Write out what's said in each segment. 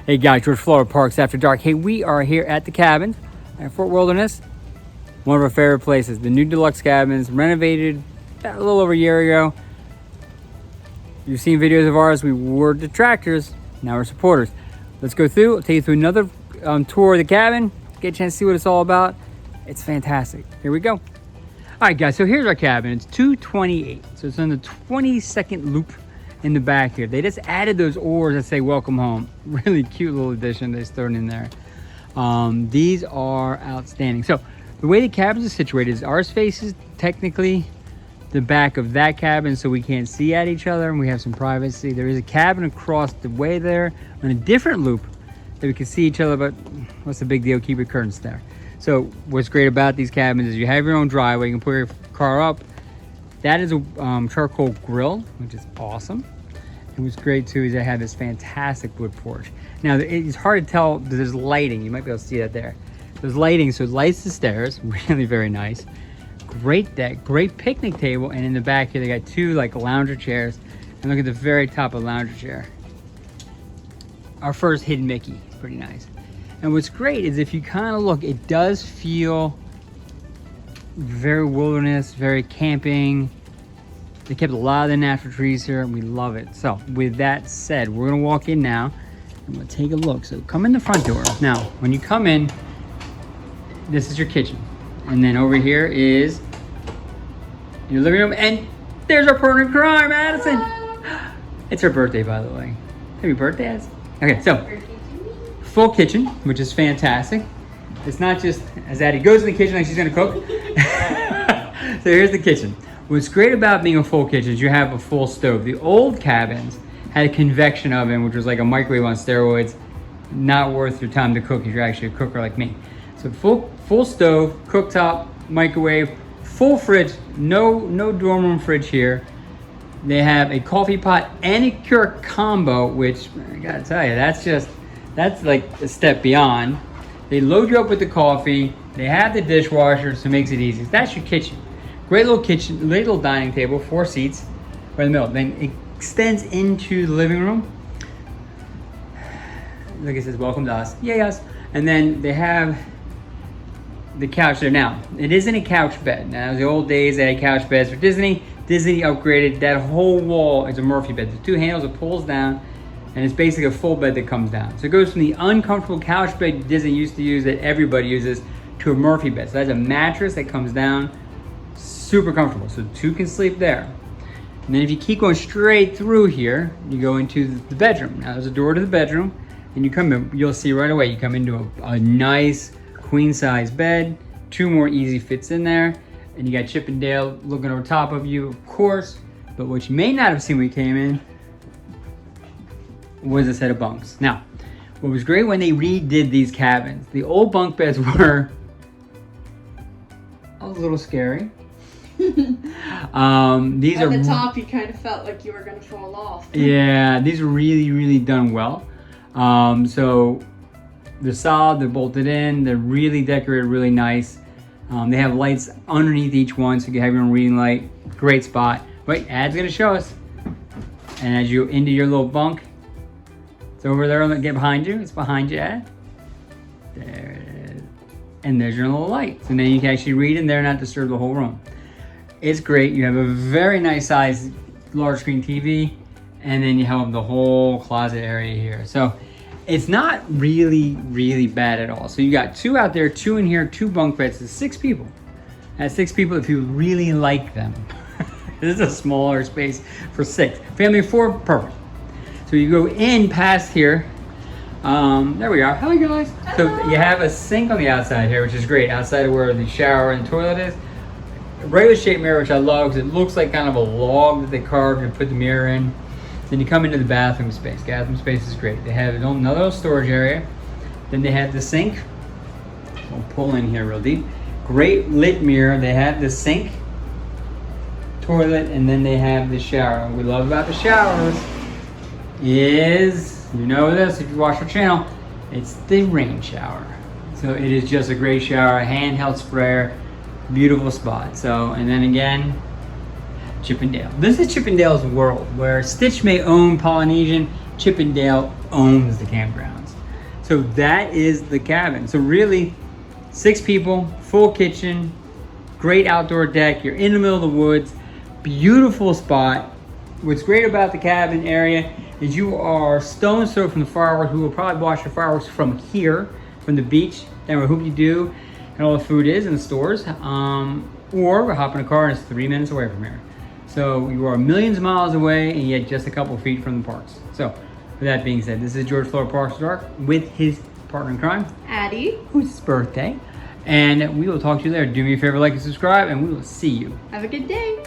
Hey guys, George Florida Parks After Dark. Hey, we are here at the cabin at Fort Wilderness. One of our favorite places. The new deluxe cabins, renovated a little over a year ago. You've seen videos of ours. We were detractors, now we're supporters. Let's go through. I'll take you through another tour of the cabin. Get a chance to see what it's all about. It's fantastic. Here we go. All right, guys, so here's our cabin. It's 228. So it's on the 22nd loop in the back here. They just added those oars that say welcome home. Really cute little addition they thrown in there. These are outstanding. So the way the cabins are situated is ours faces technically the back of that cabin, so we can't see at each other and we have some privacy. There is a cabin across the way there on a different loop that we can see each other, but what's the big deal? Keep your curtains there. So what's great about these cabins is you have your own driveway. You can put your car up. That is a charcoal grill, which is awesome. And what's great too is they have this fantastic wood porch. Now it's hard to tell, there's lighting. You might be able to see that there. There's lighting, so it lights the stairs. Really very nice. Great deck, great picnic table. And in the back here, they got two like lounger chairs. And look at the very top of the lounger chair. Our first hidden Mickey. It's pretty nice. And what's great is if you kind of look, it does feel very wilderness, very camping. They kept a lot of the natural trees here and we love it. So with that said, we're gonna walk in now and we'll take a look. So come in the front door. Now, when you come in, this is your kitchen. And then over here is your living room. And there's our partner in crime, Madison. It's her birthday, by the way. Happy birthday, Addison. Okay, so full kitchen, which is fantastic. It's not just as Addie goes in the kitchen like she's gonna cook. So here's the kitchen. What's great about being a full kitchen is you have a full stove. The old cabins had a convection oven, which was like a microwave on steroids. Not worth your time to cook if you're actually a cooker like me. So full stove, cooktop, microwave, full fridge, no dorm room fridge here. They have a coffee pot and a Keurig combo, which I gotta tell you, that's like a step beyond. They load you up with the coffee. They have the dishwasher, so it makes it easy. That's your kitchen. Great little kitchen, great little dining table, 4 seats right in the middle. Then it extends into the living room. Like it says, welcome to us. Yay, us. And then they have the couch there. Now, it isn't a couch bed. Now, in the old days, they had couch beds for Disney. Disney upgraded. That whole wall is a Murphy bed. There's 2 handles, it pulls down, and it's basically a full bed that comes down. So it goes from the uncomfortable couch bed Disney used to use that everybody uses to a Murphy bed. So that's a mattress that comes down. Super comfortable, so 2 can sleep there. And then if you keep going straight through here, you go into the bedroom. Now there's a door to the bedroom, and you come in, you'll see right away, you come into a nice queen size bed, 2 more easy fits in there, and you got Chip and Dale looking over top of you, of course, but what you may not have seen when you came in was a set of bunks. Now, what was great when they redid these cabins, the old bunk beds were a little scary. These At are the top, you kind of felt like you were going to fall off. Yeah, these are really done well. So they're solid, they're bolted in, they're really decorated, really nice. They have lights underneath each one, so you can have your own reading light. Great spot. Wait, Ad's gonna show us. And as you into your little bunk, it's over there. Get behind you. It's behind you, Ad. There it is. And there's your little light. So then you can actually read in there, not disturb the whole room. It's great. You have a very nice size large screen TV, and then you have the whole closet area here. So it's not really bad at all. So you got 2 out there, 2 in here, 2 bunk beds. It's 6 people. That's 6 people if you really like them. This is a smaller space for 6. Family of 4, perfect. So you go in past here. There we are. Hello, guys. So you have a sink on the outside here, which is great. Outside of where the shower and the toilet is. A regular shaped mirror, which I love because it looks like kind of a log that they carved and put the mirror in. Then you come into the bathroom space. Bathroom space is great. They have another little storage area. Then they have the sink. We'll pull in here real deep. Great lit mirror. They have the sink, toilet, and then they have the shower. What we love about the showers is, you know this if you watch our channel, it's the rain shower. So it is just a great shower, a handheld sprayer, beautiful spot. So, and then again, Chip and Dale. This is Chip and Dale's world, where Stitch may own Polynesian, Chip and Dale owns the campgrounds. So that is the cabin. So really, 6 people, full kitchen, great outdoor deck. You're in the middle of the woods, beautiful spot. What's great about the cabin area is you are stone's throw from the fireworks. We will probably watch the fireworks from here, from the beach, down where Hoopty Doo and all the food is in the stores. Or we'll hop in a car and it's 3 minutes away from here. So you are millions of miles away and yet just a couple feet from the parks. So with that being said, this is George Florida Parks Dark with his partner in crime, Addie. whose it's birthday. And we will talk to you there. Do me a favor, like and subscribe, and we will see you. Have a good day.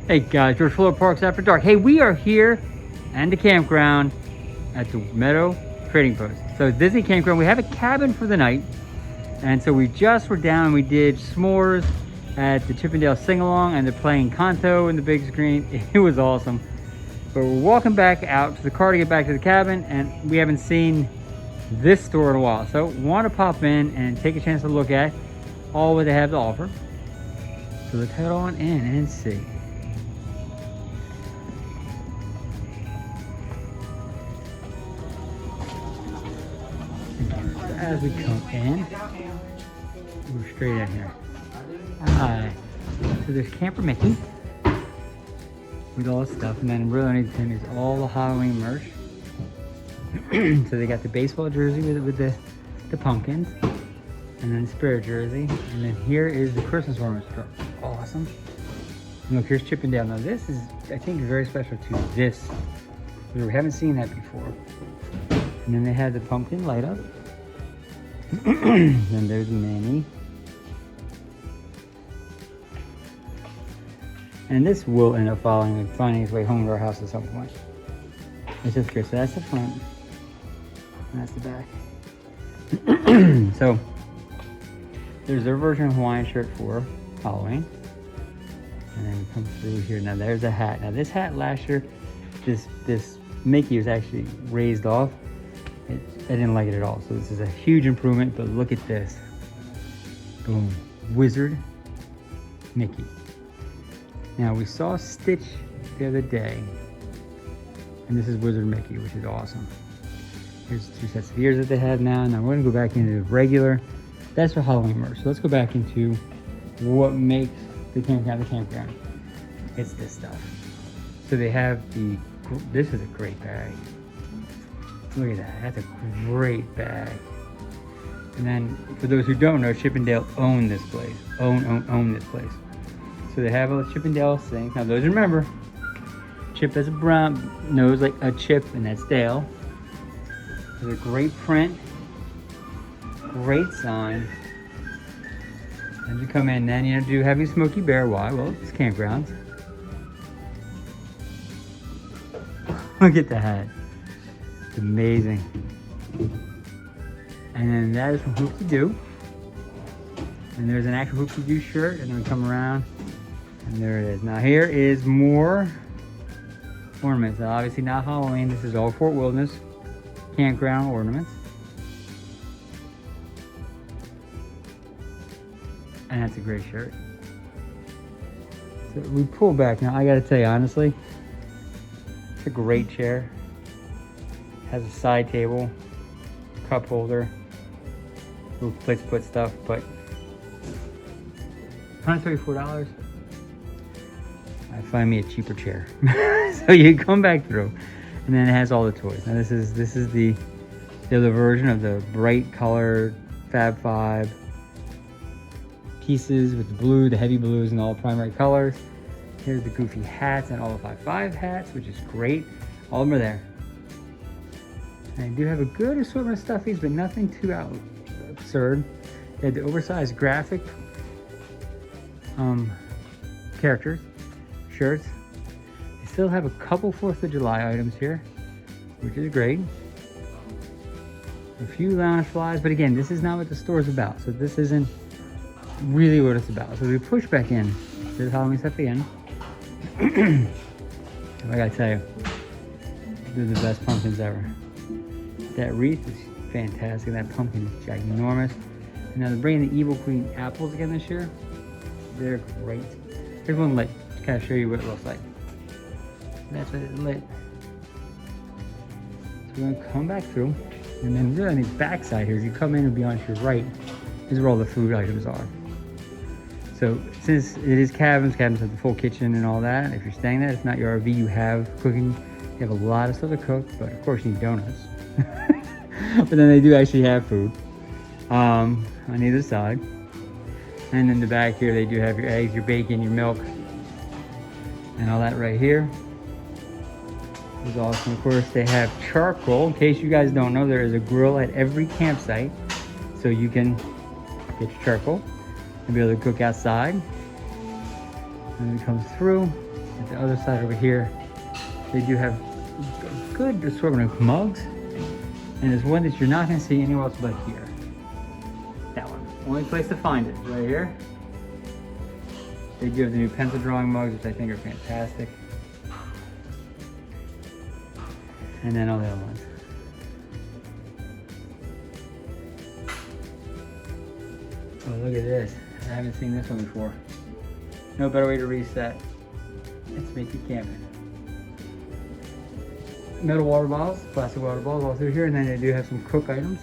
Hey guys, George Florida Parks After Dark. Hey, we are here and the campground at the Meadow Trading Post. So Disney Campground, we have a cabin for the night. And so we just were down and we did s'mores at the Chippendale Sing-Along and they're playing Kanto in the big screen. It was awesome. But we're walking back out to the car to get back to the cabin and we haven't seen this store in a while. So want to pop in and take a chance to look at all what they have to offer. So let's head on in and see. As we come in, we're straight in here. Hi. So there's Camper Mickey with all the stuff, and then really underneath him is all the Halloween merch. So they got the baseball jersey with the pumpkins, and then the spirit jersey, and then here is the Christmas ornament truck. Awesome. And look, here's Chippendale. Now this is, I think, very special to this. We haven't seen that before. And then they have the pumpkin light up. Then there's Minnie. And this will end up finding its way home to our house at some point. It's just curious. So that's the front. And that's the back. So there's their version of Hawaiian shirt for Halloween. And then we come through here. Now there's a hat. Now this hat last year, this Mickey was actually raised off. I didn't like it at all. So this is a huge improvement, but look at this. Boom. Wizard Mickey. Now we saw Stitch the other day, and this is Wizard Mickey, which is awesome. Here's 2 sets of ears that they have now. Now we're gonna go back into the regular. That's for Halloween merch. So let's go back into what makes the campground. It's this stuff. So they have this is a great bag. Look at that, that's a great bag. And then for those who don't know, Chip 'n Dale own this place. Own this place. So they have all the Chip 'n Dale things. Now those, remember, Chip has a brown nose like a chip, and that's Dale. There's a great print, great sign. And you come in, then you do having Smokey Bear. Why? Well, it's Campground. Look at the hat. It's amazing. And then that is from Hoop-de-Doo. And there's an actual Hoop-de-Doo shirt, and then we come around, and there it is. Now here is more ornaments. Now, obviously not Halloween. This is all Fort Wilderness Campground ornaments. And that's a great shirt. So we pull back. Now I gotta tell you honestly, it's a great chair. Has a side table, cup holder, little place to put stuff, but $134. I find me a cheaper chair. So you come back through, and then it has all the toys. Now this is the other version of the bright colored Fab Five pieces with the blue, the heavy blues, and all primary colors. Here's the goofy hats and all the 5.5 hats, which is great. All of them are there. And I do have a good assortment of stuffies, but nothing too absurd. They had the oversized graphic characters, shirts. They still have a couple 4th of July items here, which is great. A few lounge flies, but again, this is not what the store is about. So this isn't really what it's about. So we push back in to the Halloween stuff again. I gotta tell you, they're the best pumpkins ever. That wreath is fantastic. That pumpkin is ginormous. And now they're bringing the Evil Queen apples again this year. They're great. Here's one lit to kind of show you what it looks like. That's what it lit. So we're gonna come back through, and then really on the back side here, as you come in and be on your right, is where all the food items are. So since it is cabins have the full kitchen and all that. If you're staying there, it's not your RV, you have cooking. You have a lot of stuff to cook, but of course you need donuts. But then they do actually have food on either side. And in the back here, they do have your eggs, your bacon, your milk, and all that right here. It's awesome. Of course, they have charcoal. In case you guys don't know, there is a grill at every campsite, so you can get your charcoal and be able to cook outside. And then it comes through at the other side over here. They do have a good assortment of mugs, and there's one that you're not going to see anywhere else but here. That one. Only place to find it, right here. They do have the new pencil drawing mugs, which I think are fantastic. And then all the other ones. Oh, look at this. I haven't seen this one before. No better way to reset. Let's make it camping. Metal water bottles, plastic water bottles all through here, and then they do have some cook items.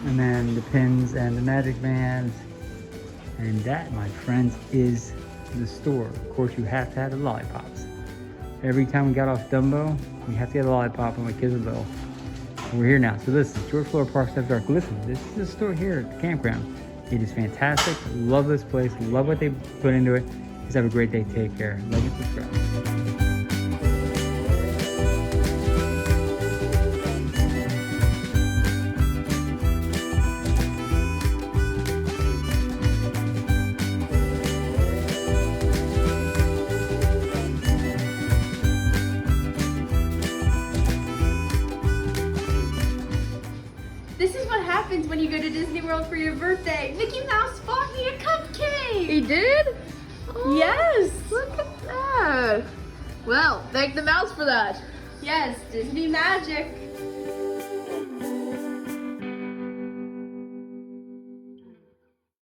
And then the pins and the magic bands. And that, my friends, is the store. Of course, you have to have the lollipops. Every time we got off Dumbo, we have to get a lollipop when my kids are little. And we're here now. So this is George Flora Park After Dark. Listen, this is the store here at the campground. It is fantastic. Love this place. Love what they put into it. Just have a great day. Take care. Like and subscribe. happens when you go to Disney World for your birthday. Mickey Mouse bought me a cupcake. He did? Oh, Yes. Look at that. Well, thank the mouse for that. Yes, Disney magic.